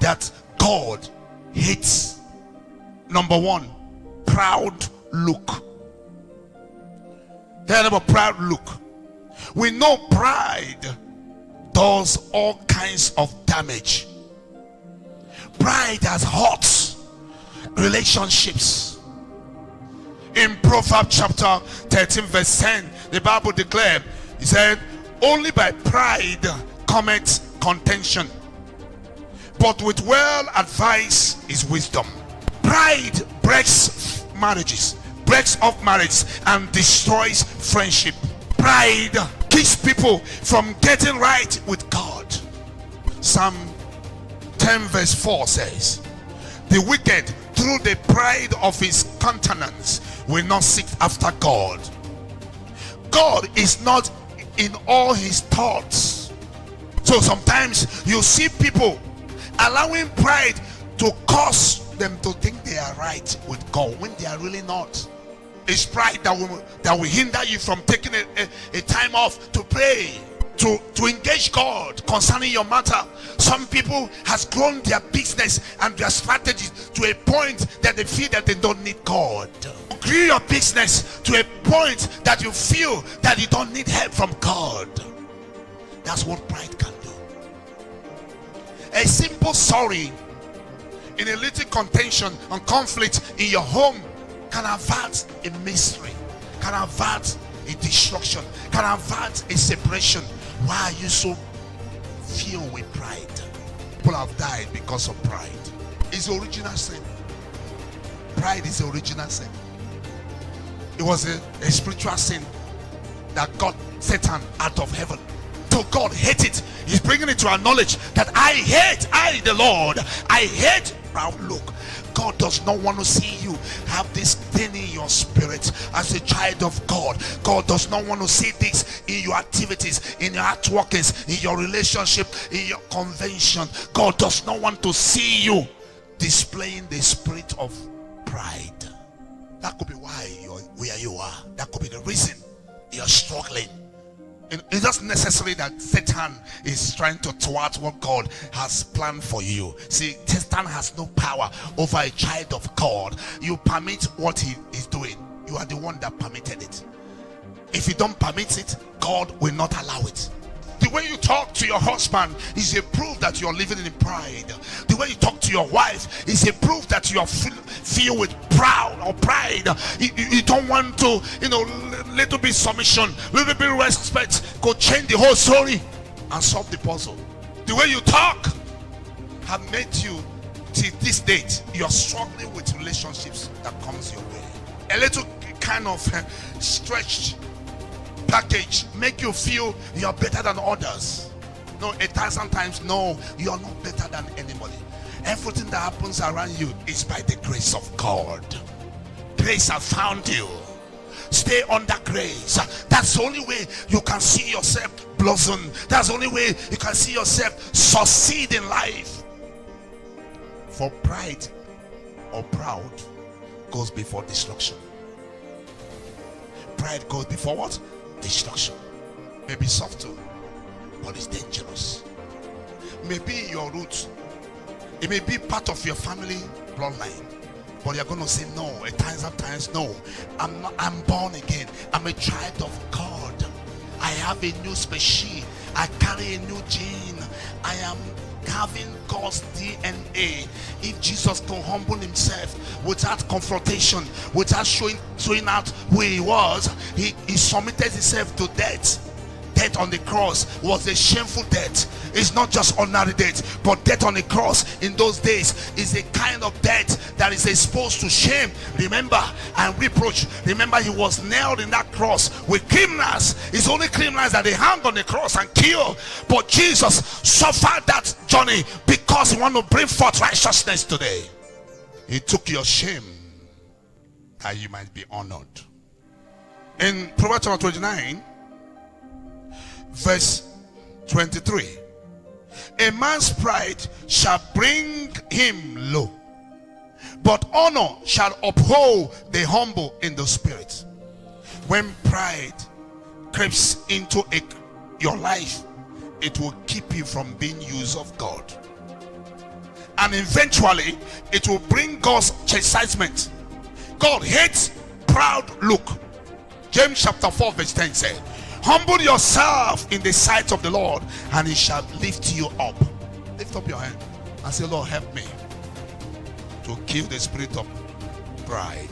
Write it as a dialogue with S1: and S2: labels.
S1: that God hates. Number one, proud look. Tell them a proud look. We know pride does all kinds of damage. Pride has hurt relationships. In Proverbs chapter 13 verse 10, the Bible declared, he said, only by pride cometh contention, but with well advice is wisdom. Pride breaks marriages, breaks up marriage, and destroys friendship. Pride keeps people from getting right with God. Psalm 10 verse 4 says, the wicked through the pride of his countenance will not seek after God. God is not in all his thoughts. So sometimes you see people allowing pride to cause them to think they are right with God when they are really not. It's pride that will hinder you from taking a time off to pray, to engage God concerning your matter. Some people has grown their business and their strategies to a point that they feel that they don't need God. Grow your business to a point that you feel that you don't need help from God. That's what pride can do. A simple sorry in a little contention and conflict in your home can avert a mystery, can avert a destruction, can avert a separation. Why are you so filled with pride? People have died because of pride. It's the original sin. Pride is the original sin. It was a spiritual sin that got Satan out of heaven. So God hates it. He's bringing it to our knowledge that I the Lord, I hate proud look. God does not want to see you have this thing in your spirit as a child of God. God does not want to see this in your activities, in your outworkings, in your relationship, in your convention. God does not want to see you displaying the spirit of pride. That could be why you're where you are. That could be the reason you're struggling. It's not necessarily that Satan is trying to thwart what God has planned for you. See, Satan has no power over a child of God. You permit what he is doing. You are the one that permitted it. If you don't permit it, God will not allow it. The way you talk to your husband is a proof that you're living in pride. The way you talk to your wife is a proof that you are filled with pride. You don't want to, little bit submission, little bit respect could change the whole story and solve the puzzle. The way you talk have made you, till this date, you're struggling with relationships that comes your way. A little kind of stretched package make you feel you're better than others. No, 1,000 times no, you're not better than anybody. Everything that happens around you is by the grace of God. Grace has found you. Stay under grace. That's the only way you can see yourself blossom. That's the only way you can see yourself succeed in life. For pride or proud goes before destruction. Pride goes before what? Destruction. Maybe subtle, but it's dangerous. Maybe your roots, it may be part of your family bloodline, but you're going to say no, at times no. I'm born again. I'm a child of God. I have a new species. I carry a new gene. I am having God's DNA. If Jesus could humble himself without confrontation, without showing out who he was, he submitted himself to death. Death on the cross was a shameful death. It's not just ordinary death, but death on the cross in those days is a kind of death that is exposed to shame, remember, and reproach. Remember, he was nailed in that cross with criminals. It's only criminals that they hang on the cross and kill. But Jesus suffered that journey because he wanted to bring forth righteousness today. He took your shame that you might be honored. In Proverbs chapter 29 verse 23, a man's pride shall bring him low, but honor shall uphold the humble in the spirit. When pride creeps into your life, it will keep you from being used of God. and eventually it will bring God's chastisement. God hates proud look. James chapter 4 verse 10 says, humble yourself in the sight of the Lord, and he shall lift you up. Lift up your hand and say, Lord, help me to kill the spirit of pride.